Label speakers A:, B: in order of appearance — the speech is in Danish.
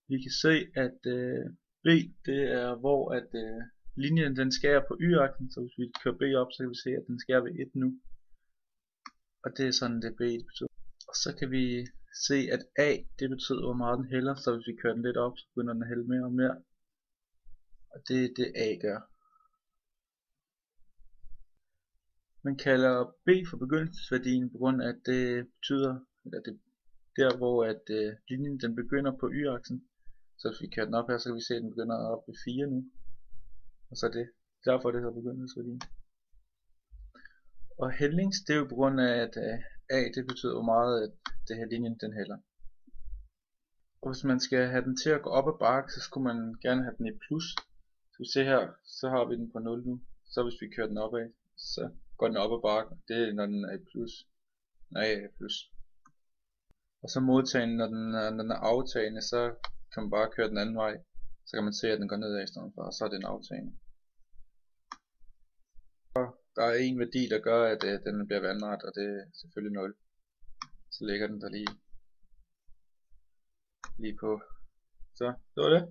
A: Vi kan se, at B, det er hvor at linjen den skærer på y-aksen, så hvis vi kører B op, så kan vi se, at den skærer ved 1 nu. Og det er sådan det B det betyder. Og så kan vi se, at A, det betyder, hvor meget den hælder, så hvis vi kører den lidt op, så begynder den at hælde mere og mere. Og det er det A gør. Man kalder B for begyndelsesværdien på grund af, at det betyder, eller det der hvor at linjen den begynder på y-aksen. Så hvis vi kører den op her, så kan vi se, at den begynder op ved 4 nu. Og så er det derfor det hedder begyndelsesværdien. Og hældnings, det er jo på grund af, at A det betyder, hvor meget at det her linjen den hælder. Og hvis man skal have den til at gå op ad bakke, så skulle man gerne have den i plus. Så vi ser her, så har vi den på 0 nu. Så hvis vi kører den opad, så går den op ad bakke. Det er når den er i plus. Nej, plus. Og så modtagende, når den er aftagende, så kan man bare køre den anden vej. Så kan man se, at den går nedad i stedet for, og så er den aftagende. Der er en værdi, der gør, at den bliver vandret, og det er selvfølgelig 0. Så ligger den der lige på. Så det var det.